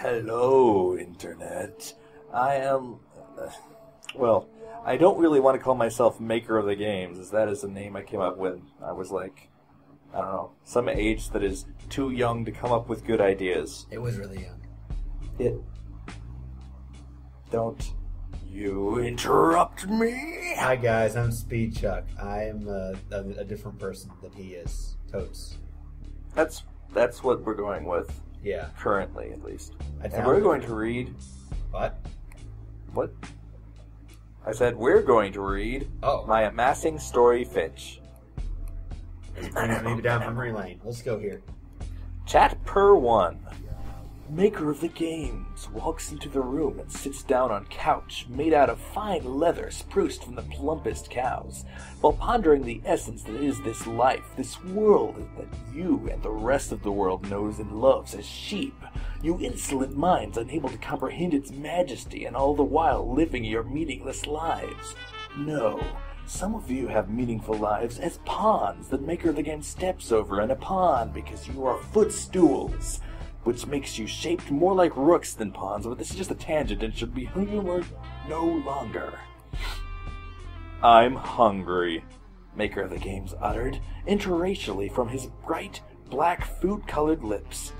Hello, Internet. I am... well, I don't really want to call myself maker of the games, as that is a name I came up with. I was like, I don't know, some age that is too young to come up with good ideas. It was really young. Don't you interrupt me! Hi guys, I'm Speed Chuck. I am a different person than he is. Totes. That's what we're going with. Yeah. Currently, at least. And we're we're going to read... What? What? I said we're going to read my amassing story fich. Maybe down memory lane. Let's go here. Chat per 1. Maker of the games walks into the room and sits down on couch made out of fine leather spruced from the plumpest cows, while pondering the essence that is this life, this world that you and the rest of the world knows and loves as sheep, you insolent minds unable to comprehend its majesty and all the while living your meaningless lives. No, some of you have meaningful lives as pawns that Maker of the Game steps over in a pond because you are footstools, which makes you shaped more like rooks than pawns, but this is just a tangent and should be humor no longer. I'm hungry, Maker of the Games uttered, interracially from his bright, black, food-colored lips.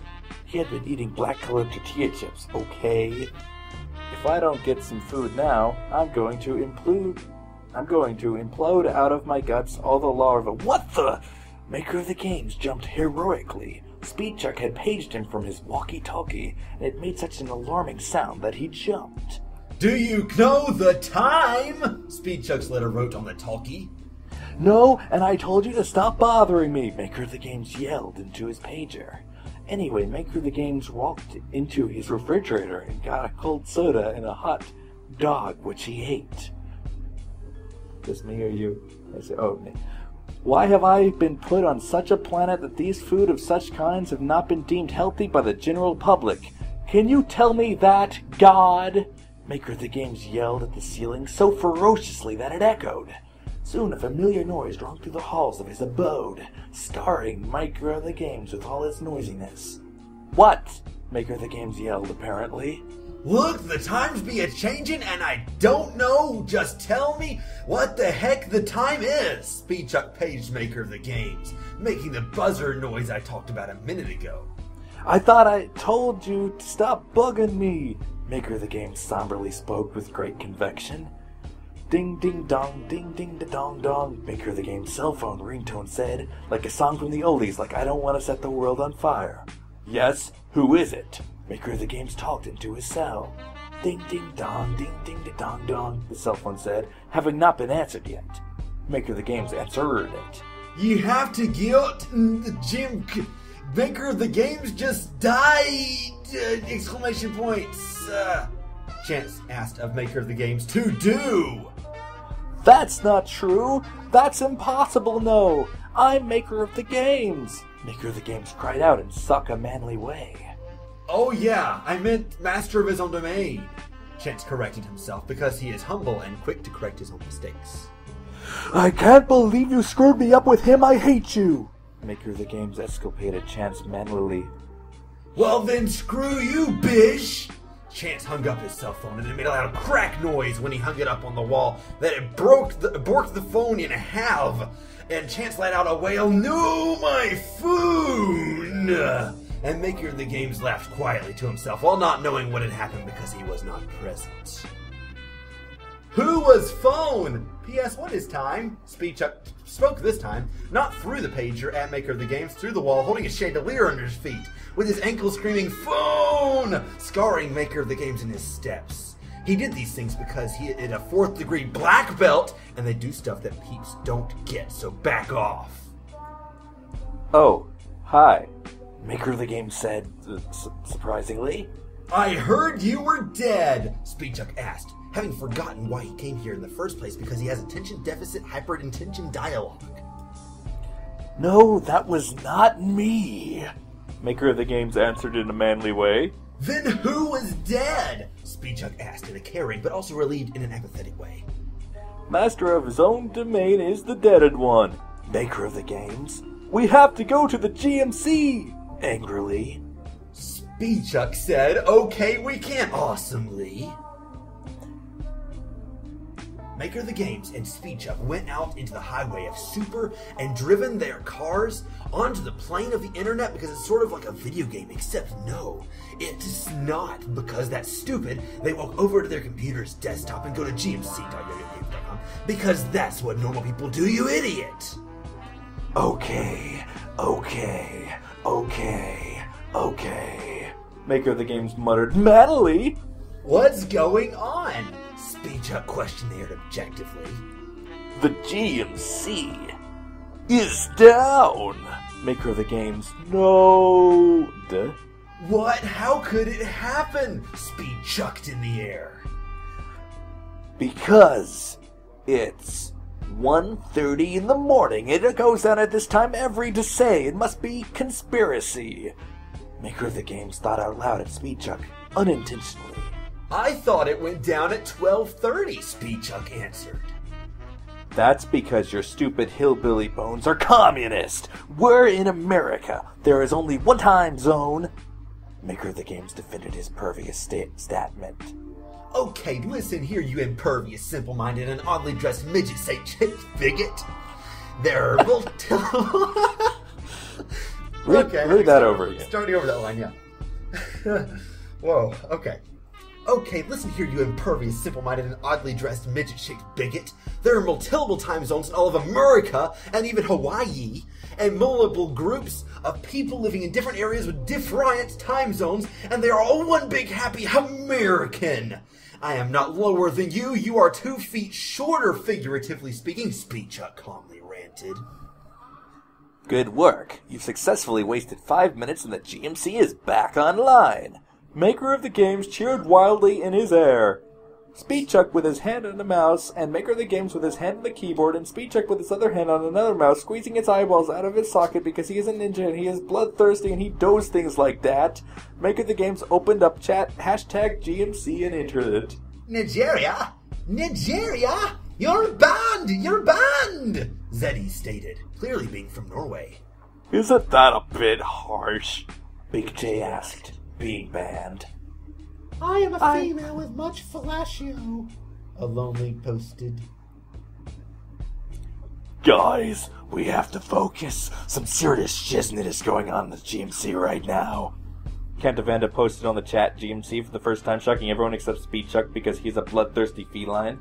He had been eating black-colored tortilla chips, okay? If I don't get some food now, I'm going to implode out of my guts all the larvae. What the? Maker of the Games jumped heroically. Speedchuck had paged him from his walkie-talkie, and it made such an alarming sound that he jumped. Do you know the time? Speedchuck's letter wrote on the talkie. No, and I told you to stop bothering me, Maker of the Games yelled into his pager. Anyway, Maker of the Games walked into his refrigerator and got a cold soda and a hot dog, which he ate. This me or you? I say, oh, me. Why have I been put on such a planet that these food of such kinds have not been deemed healthy by the general public? Can you tell me that, God? Maker of the Games yelled at the ceiling so ferociously that it echoed. Soon a familiar noise rang through the halls of his abode, starring Maker of the Games with all its noisiness. What? Maker of the Games yelled, apparently. Look, the times be a-changin' and I don't know. Just tell me what the heck the time is. Speedchuck paged Maker of the Games, making the buzzer noise I talked about a minute ago. I thought I told you to stop bugging me. Maker of the Games somberly spoke with great conviction. Ding ding dong, ding ding da dong dong. Maker of the Game's cell phone ringtone said, like a song from the oldies, like I don't want to set the world on fire. Yes, who is it? Maker of the Games talked into his cell. Ding ding dong, ding ding da dong dong, the cell phone said, having not been answered yet. Maker of the Games answered it. You have to get the gym. Maker of the Games just died! Exclamation points. Chance asked of Maker of the Games to do. That's not true. That's impossible, no. I'm Maker of the Games. Maker of the Games cried out in such a manly way. Oh yeah, I meant master of his own domain. Chance corrected himself because he is humble and quick to correct his own mistakes. I can't believe you screwed me up with him. I hate you. Maker of the Games exculpated Chance manlily. Well then screw you, bish! Chance hung up his cell phone and it made a loud crack noise when he hung it up on the wall that it borked the phone in half. And Chance let out a wail, "No, my phone!" And Maker of the Games laughed quietly to himself while not knowing what had happened because he was not present. Who was phone? P.S. What is time? Speedchuck spoke this time, not through the pager at Maker of the Games, through the wall, holding a chandelier under his feet, with his ankles screaming, "Phone!" scarring Maker of the Games in his steps. He did these things because he is a 4th degree black belt, and they do stuff that peeps don't get, so back off. Oh, hi. Maker of the Game said, surprisingly. I heard you were dead, Speedchuck asked, having forgotten why he came here in the first place because he has attention deficit hyperintention dialogue. No, that was not me, Maker of the Games answered in a manly way. Then who was dead? Speedchuck asked in a caring but also relieved in an apathetic way. Master of his own domain is the deaded one, Maker of the Games. We have to go to the GMC, angrily. Speedchuck said, "Okay, we can." Awesomely. Maker of the Games and Speedchuck went out into the highway of Super and driven their cars onto the plane of the internet because it's sort of like a video game, except no, it's not, because that's stupid. They walk over to their computer's desktop and go to gmc.yoyogames.com because that's what normal people do, you idiot. Okay. Maker of the Games muttered madly. What's going on? Speedchuck questioned the air objectively. The GMC is down. Maker of the Games no. What? How could it happen? Speed chucked in the air. Because it's 1:30 in the morning. It goes down at this time every day. It must be conspiracy. Maker of the Games thought out loud at Speedchuck, unintentionally. I thought it went down at 12:30, Speedchuck answered. That's because your stupid hillbilly bones are communist. We're in America. There is only one time zone. Maker of the Games defended his pervious statement. Okay, listen here, you impervious, simple-minded, and oddly dressed midget-shaped bigot. There are multiple... Read that over again. Starting over that line, yeah. Whoa, okay. Okay, listen here, you impervious, simple-minded, and oddly dressed midget-shaped bigot. There are multiple time zones in all of America, and even Hawaii, and multiple groups of people living in different areas with different time zones, and they are all one big happy American. I am not lower than you. You are 2 feet shorter, figuratively speaking, Speedchuck calmly ranted. Good work. You've successfully wasted 5 minutes and the GMC is back online. Maker of the Games cheered wildly in his air. Speedchuck with his hand on the mouse, and Maker of the Games with his hand on the keyboard, and Speedchuck with his other hand on another mouse, squeezing its eyeballs out of his socket because he is a ninja and he is bloodthirsty and he does things like that. Maker of the Games opened up chat, #GMC, and entered it. Nigeria? Nigeria? You're banned! You're banned! Zeddy stated, clearly being from Norway. Isn't that a bit harsh? Big J asked, being banned. I am a female with much fellatio, a lonely posted. Guys, we have to focus. Some serious shiznit is going on in the GMC right now. Cantavanda posted on the chat GMC for the first time, shocking everyone except Speedchuck because he's a bloodthirsty feline.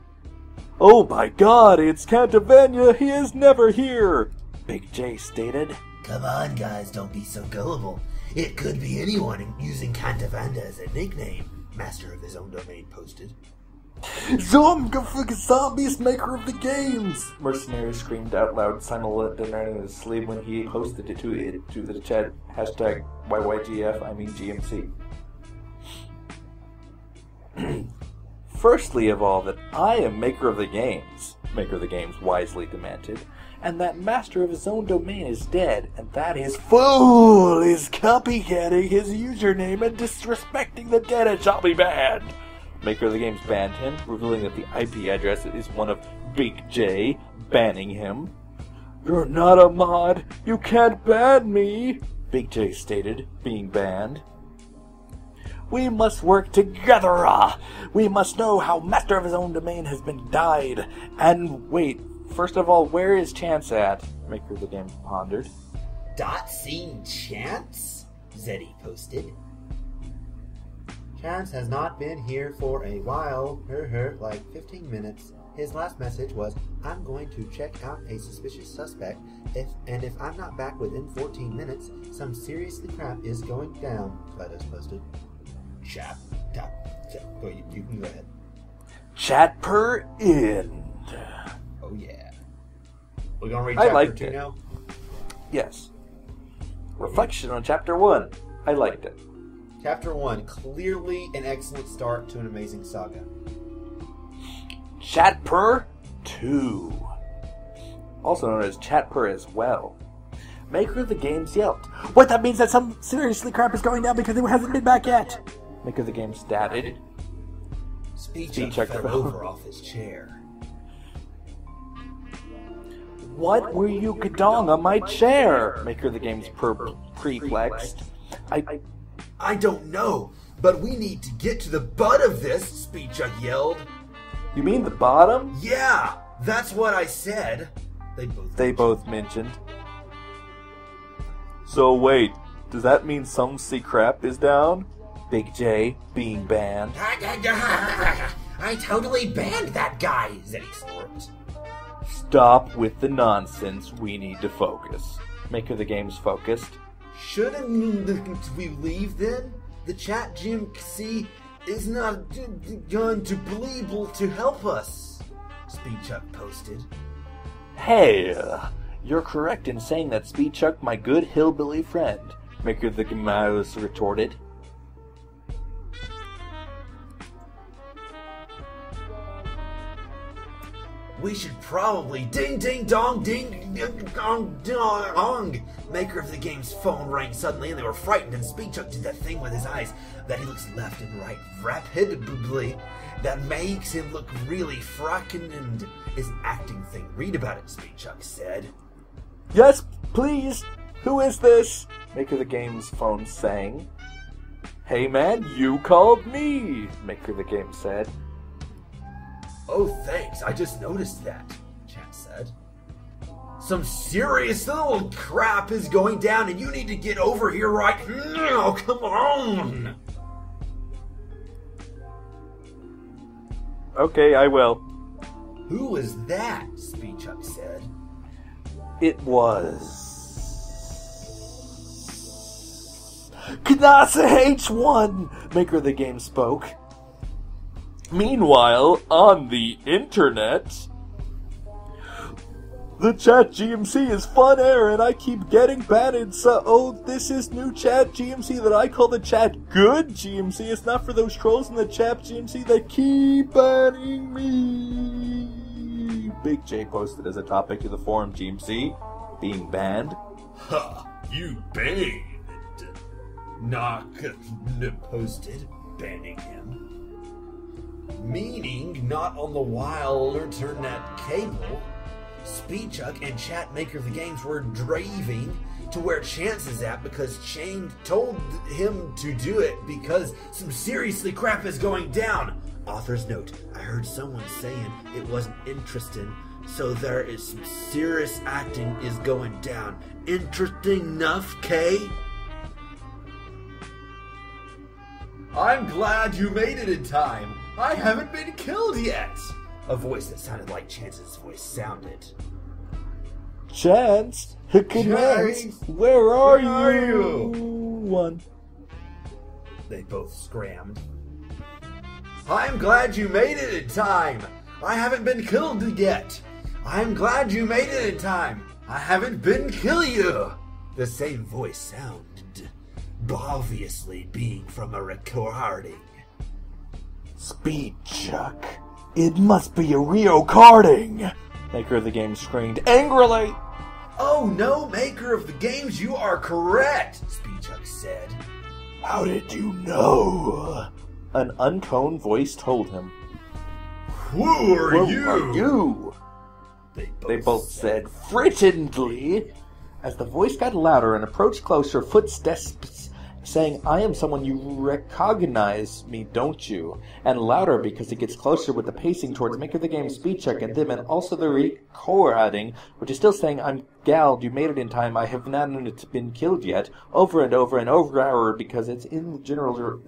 Oh my god, it's Cantavanda! He is never here! Big J stated. Come on, guys, don't be so gullible. It could be anyone using Cantavanda as a nickname, Master of his own domain posted. Zombies, Maker of the Games! Mercenary screamed out loud simultaneously in his sleep when he posted it to the chat #YYGF, I mean GMC. Firstly of all, that I am Maker of the Games, Maker of the Games wisely demanded, and that Master of his own domain is dead, and that his fool is copycatting his username and disrespecting the dead and shall be banned. Maker of the Games banned him, revealing that the IP address is one of Big J, banning him. You're not a mod, you can't ban me, Big J stated, being banned. We must work together. We must know how Master of his own domain has been died. And wait, first of all, where is Chance at? Maker of the Games pondered. Seen Chance? Zeddy posted. Chance has not been here for a while. Like 15 minutes. His last message was, I'm going to check out a suspicious suspect, and if I'm not back within 14 minutes, some seriously crap is going down, Cletus posted. Chat. Go, you can go ahead. Chat per end. Oh yeah. We're gonna read chapter 2 now? Yes. Reflection on chapter 1. I liked it. Chapter 1, clearly an excellent start to an amazing saga. Chat per 2. Also known as chat per as well. Maker of the Games yelped. What, that means that some seriously crap is going down because it hasn't been back yet? Maker of the Games stated. Speedchuck fell over off his chair. What were you kadong on my chair? Maker of the Games perplexed. I don't know, but we need to get to the butt of this, Speedchuck yelled. You mean the bottom? Yeah, that's what I said. They both mentioned. So wait, does that mean some sea crap is down? Big J being banned. I totally banned that guy, Zeddy snorted. Stop with the nonsense. We need to focus. Maker of the Game's focused. Shouldn't we leave then? The chat GMC is not going to be able to help us, Speedchuck posted. Hey, you're correct in saying that Speedchuck, my good hillbilly friend, Maker of the Mouse retorted. We should probably ding ding dong ding dong dong. Maker of the Game's phone rang suddenly, and they were frightened. And Speedchuck did that thing with his eyes that he looks left and right rapidly. That makes him look really frickin' and is an acting thing. Read about it, Speedchuck said. Yes, please. Who is this? Maker of the Game's phone sang. Hey man, you called me, Maker of the Game said. Oh, thanks. I just noticed that, chat said. Some serious little crap is going down, and you need to get over here right now. Come on. Okay, I will. Who was that? Speedchuck said. It was Knasa H1, Maker of the Game spoke. Meanwhile, on the internet, the chat GMC is fun air and I keep getting banned, so this is new chat GMC that I call the chat good GMC. It's not for those trolls in the chat GMC that keep banning me. Big J posted as a topic to the forum GMC, being banned. Ha, you banned. Knock posted, banning him. Meaning, not on the wild internet cable, Speedchuck and Chat Maker of the Games were driving to where Chance is at because Shane told him to do it because some seriously crap is going down. Author's note, I heard someone saying it wasn't interesting, so there is some serious acting is going down. Interesting enough, Kay? I'm glad you made it in time. I haven't been killed yet. A voice that sounded like Chance's voice sounded. Chance? Chance? Where are you? One. They both scrammed. I'm glad you made it in time. I haven't been killed yet. I'm glad you made it in time. I haven't been kill you. The same voice sounded, obviously being from a recording. Speedchuck, it must be a recording, Maker of the Game screamed angrily. Oh no, Maker of the Games, you are correct, Speedchuck said. How did you know? An untoned voice told him. Who are you? They both said frightenedly. As the voice got louder and approached closer, footsteps saying, I am someone you recognize me, don't you? And louder because it gets closer with the pacing towards Maker of the Game, Speedchuck, and them, and also the recording, which is still saying, I'm Gald, you made it in time, I have not been killed yet, over and over and over, because it's in the general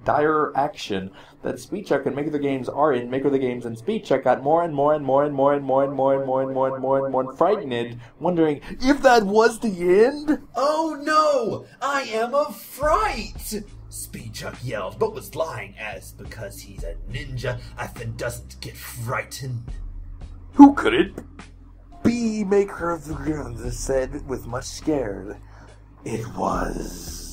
dire action that Speedchuck and Maker of the Games are in. Maker of the Games and Speedchuck got more and more and more and more and more and more and more and more and more and more frightened, wondering if that was the end? Oh no! I am a fright! Speedchuck yelled, but was lying as because he's a ninja, and doesn't get frightened. Who could it be? Maker of the Games said with much scared. It was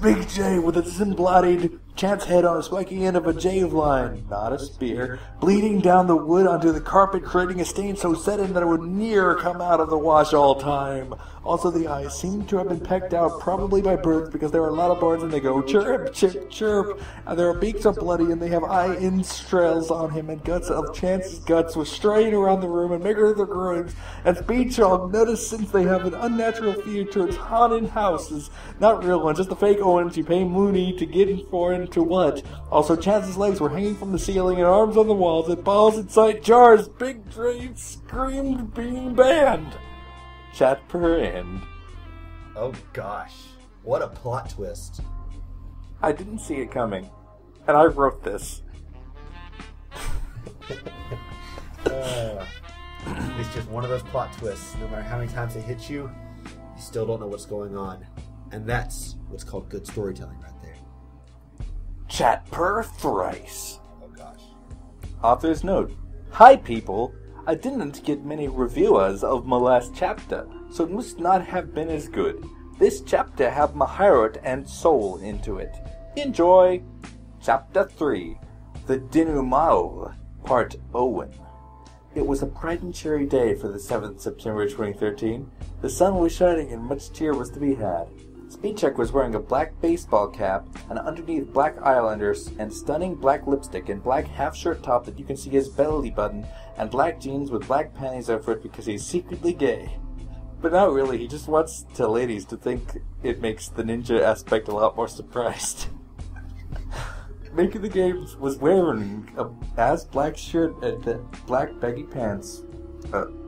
Big J with a disembodied Chance head on a spiky end of a javelin, not a spear, bleeding down the wood onto the carpet, creating a stain so sudden that it would near come out of the wash all time. Also, the eyes seem to have been pecked out, probably by birds, because there are a lot of birds and they go chirp, chirp, chirp. And their beaks are bloody and they have eye entrails on him, and guts of Chance's guts were straying around the room and making the groans. And Speedchog noticed, since they have an unnatural fear towards haunted houses, not real ones, just the fake ones you pay Mooney to get in for into what. Also, Chance's legs were hanging from the ceiling and arms on the walls and balls inside jars. Big Dre screamed being banned. Chat per end. Oh gosh, what a plot twist. I didn't see it coming, and I wrote this. It's just one of those plot twists. No matter how many times they hit you, you still don't know what's going on. And that's what's called good storytelling right there. Chat per thrice. Oh gosh. Author's note. Hi people. I didn't get many reviewers of my last chapter, so it must not have been as good. This chapter have my heart and soul into it. Enjoy! Chapter 3. The Denouement, Part Owen. It was a bright and cheery day for the 7th September 2013. The sun was shining and much cheer was to be had. Speedcheck was wearing a black baseball cap, and underneath black eyeliners, and stunning black lipstick, and black half-shirt top that you can see his belly button, and black jeans with black panties over it because he's secretly gay. But not really, he just wants to ladies to think it makes the ninja aspect a lot more surprised. Making the Games was wearing a ass black shirt and black baggy pants,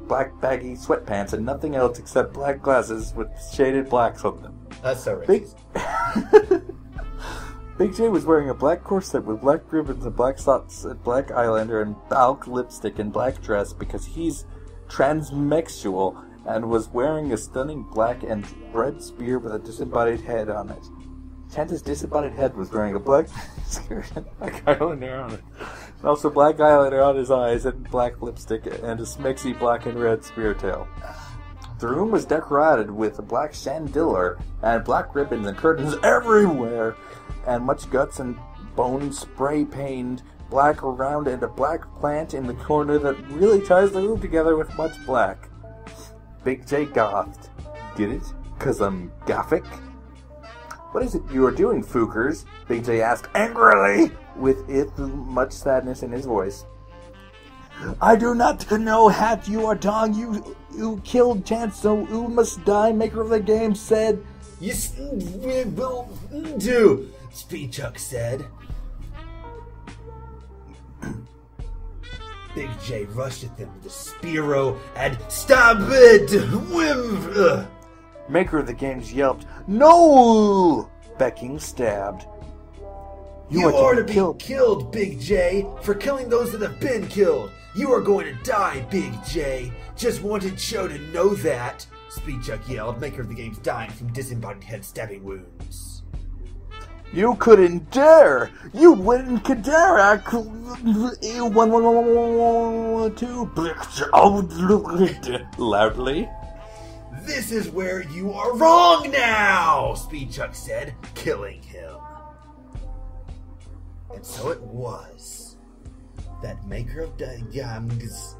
black baggy sweatpants, and nothing else except black glasses with shaded blacks on them. That's so racist. Big J was wearing a black corset with black ribbons and black socks and black eyeliner and balk lipstick and black dress because he's transmexual, and was wearing a stunning black and red spear with a disembodied head on it. Chance's disembodied head was wearing a black skirt and black eyeliner on it. And also black eyeliner on his eyes and black lipstick and a smexy black and red spear tail. The room was decorated with a black chandelier and black ribbons and curtains everywhere, and much guts and bones spray painted black around, and a black plant in the corner that really ties the room together with much black. Big J gothed. Get it? 'Cause I'm gothic? What is it you are doing, Fookers? Big J asked angrily, with much sadness in his voice. I do not know hat you are dong. You killed Chance, so you must die, maker of the game said. Yes, we will do, Speedchuck said. Big J rushed at them with a spearo and stab it! Whim! Maker of the Games yelped, No! Becking stabbed. You are to be killed, Big J, for killing those that have been killed. You are going to die, Big J. Just wanted Cho to know that, Speedchuck yelled, Maker of the Games dying from disembodied head stabbing wounds. You couldn't dare! You wouldn't dare! Loudly. This is where you are wrong now, Speedchuck said, killing him. And so it was that Maker of the Games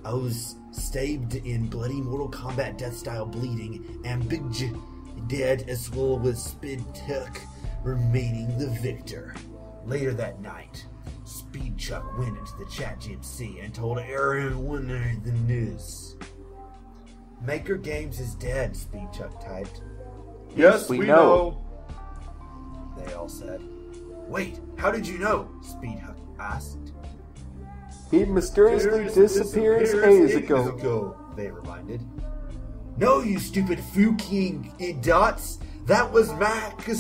was stabbed in bloody Mortal Kombat death style bleeding, and Big J dead as well with Speedchuck remaining the victor. Later that night, Speedchuck went into the chat GMC and told everyone the news. Maker Games is dead, Speedchuck typed. Yes, we know. They all said. Wait, how did you know? Speedchuck asked. He mysteriously disappeared ages ago. They reminded. No, you stupid fucking idiots! That was Master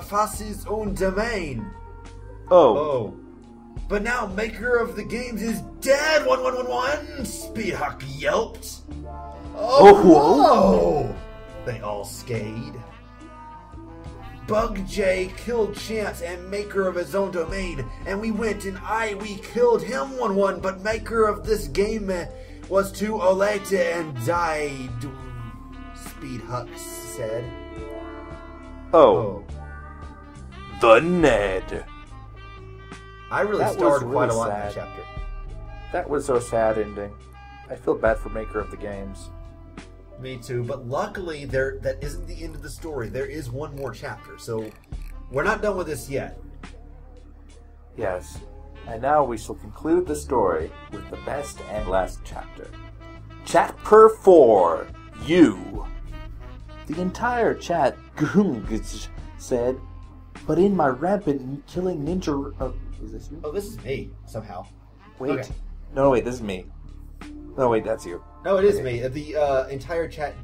Fass's own domain. Oh. But now Maker of the Games is dead! 1111! Speedchuck yelped. Oh, whoa! They all scayed. Bug J killed Chance and Maker of his own domain, and we went and we killed him 1-1, but Maker of this game was too late and died, Speedchuck said. Oh. the Ned. I really That starred was quite really a lot in that sad. chapter. That was a sad ending. I feel bad for Maker of the Games. Me too, but luckily that isn't the end of the story. There is one more chapter, so we're not done with this yet. Yes. And now we shall conclude the story with the best and last chapter. Chapter 4, You. The entire chat said, but in my rampant killing ninja... is this you? Oh, this is me, somehow. Wait. Okay. No, wait, this is me. No, wait, that's you. No, it is me. The entire chat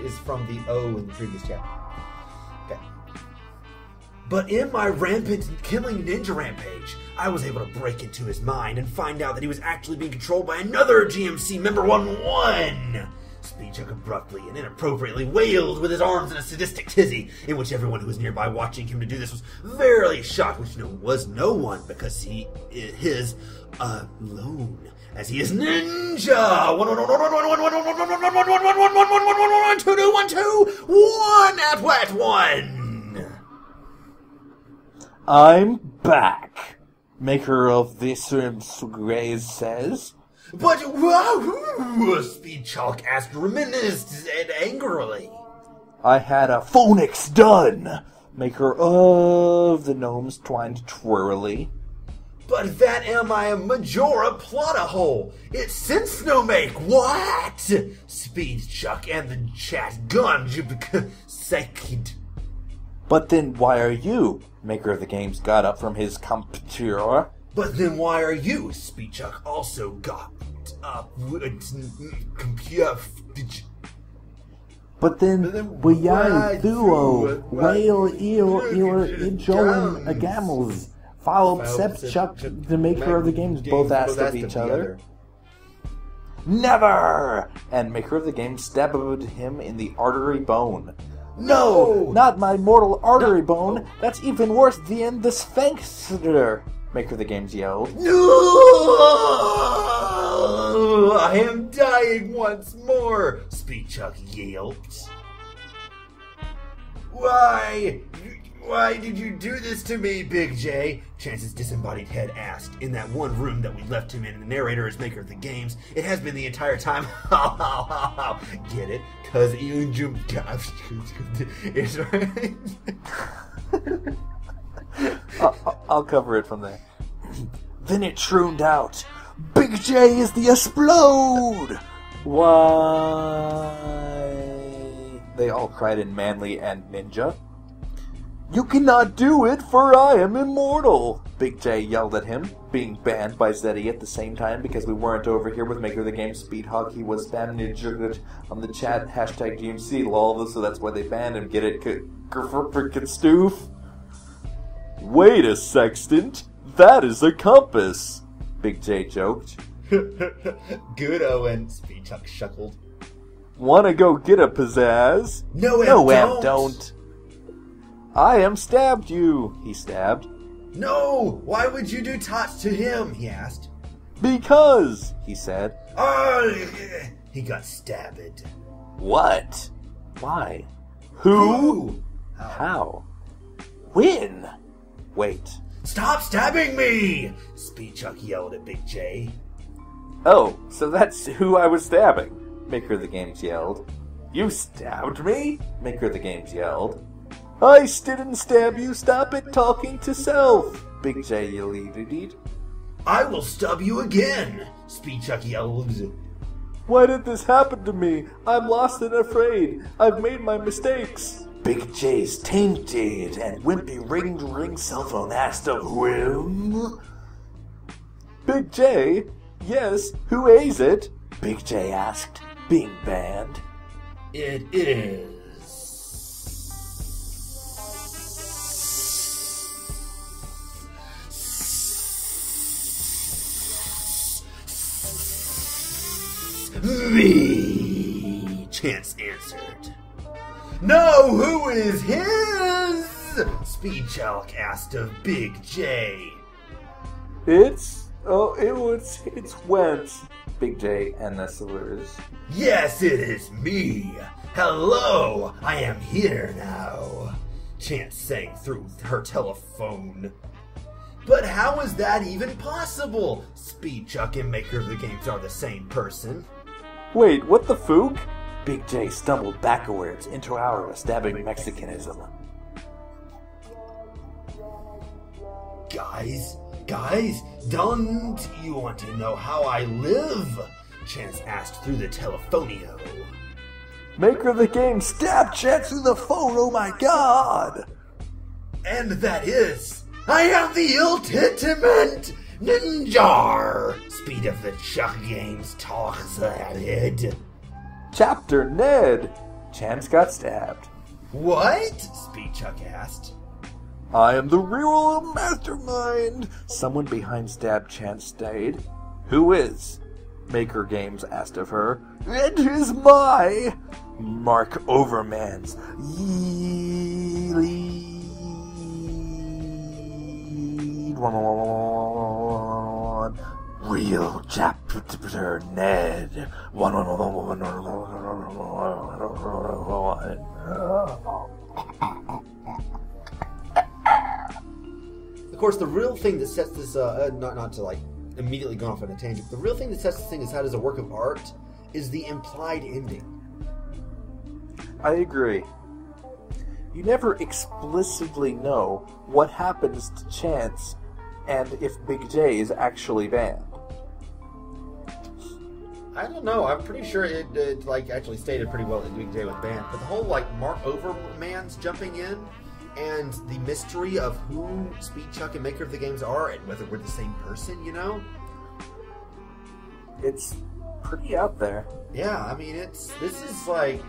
is from the O in the previous chapter. Okay. But in my rampant killing ninja rampage, I was able to break into his mind and find out that he was actually being controlled by another GMC member 1-1. Speedchuck abruptly and inappropriately wailed with his arms in a sadistic tizzy, in which everyone who was nearby watching him to do this was very shocked, which was no one, because he is alone, as he is ninja. 1 at wet 1. I'm back, Maker of this Graze says. But wahoo! Speedchuck asked reminisced and angrily. I had a phonix done, Maker of the Gnomes twined twirly. But that am I a Majora plotta hole. It's since no make. What? Speedchuck and the chat gun second. But then why are you? Maker of the Games got up from his computer. But then why are you? Speedchuck also got up. But then we are duo, whale, eel, ijoan, agamels. Follow Sepchuck, the Maker of the Games, both asked of each other. Never! And Maker of the Games stabbed him in the artery bone. No! Not my mortal artery bone! That's even worse than the sphincter! Maker of the Games yelled. No! I am dying once more! Speedchuck yelped. Why did you do this to me, Big J? Chance's disembodied head asked. In that one room that we left him in, the narrator is Maker of the Games. It has been the entire time. Get it? Cause you it's right. I'll cover it from there. Then it trooned out. Big J is the explode! Why? They all cried in Manly and Ninja. You cannot do it, for I am immortal! Big J yelled at him, being banned by Zeddy at the same time because we weren't over here with Maker of the Game Speedhawk. He was spam ninja on the chat, hashtag GMC, lol, so that's why they banned him. Get it, frickin' stoof? Wait a sextant, that is a compass! Big J joked. Good, Owen, Speedchuck chuckled. Wanna go get a pizzazz? No, don't. I am stabbed you, he stabbed. No! Why would you do tots to him? He asked. Because, he said. He got stabbed. What? Why? Who? How? When? Wait. Stop stabbing me! Speedchuck yelled at Big J. Oh, so that's who I was stabbing, Maker of the Games yelled. You stabbed me? Maker of the Games yelled. I didn't stab you, stop it talking to self, Big J yelled. I will stub you again, Speedchuck yelled. Why did this happen to me? I'm lost and afraid. I've made my mistakes. Big J's tainted and wimpy ring cell phone asked of him. Big J? Yes, who is it? Big J asked, being banned. It is me, Chance answered. No, who is his? Speedchuck asked of Big J. It's Wentz, Big J and the Slurs. Yes, it is me. Hello, I am here now. Chance sang through her telephone. But how is that even possible? Speed Chuck and Maker of the Games are the same person. Wait, what the fook? Big J stumbled backwards into our stabbing Mexicanism. Guys, don't you want to know how I live? Chance asked through the telephonio. Maker of the Game stabbed Chance through the phone, oh my god! And that is, I am the ultimate ninja! Speed of the Chuck Games talks ahead. Chapter Ned! Chance got stabbed. What? Speed Chuck asked. I am the real mastermind! Someone behind stabbed Chance stayed. Who is? Maker Games asked of her. It is my Mark Overman's lead. Real chapter Ned. Of course, the real thing that sets this, not to like immediately go off on a tangent, the real thing that sets this thing aside as a work of art is the implied ending. I agree. You never explicitly know what happens to Chance and if Big J is actually banned. I don't know. I'm pretty sure it like actually stated pretty well that Big J was banned. But the whole like Mark Overman's jumping in and the mystery of who Speed Chuck and Maker of the Games are and whether we're the same person, you know? It's pretty out there. Yeah, I mean this is like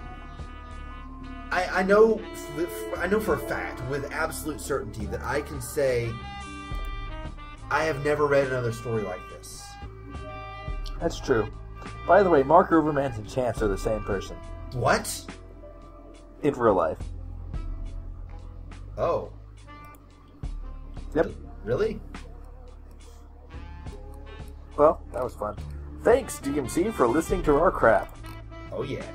I know for a fact with absolute certainty that I can say I have never read another story like this. That's true. By the way, Mark Overmans and Chance are the same person. What? In real life. Oh. Yep. Really? Well, that was fun. Thanks, DMC, for listening to our crap. Oh yeah.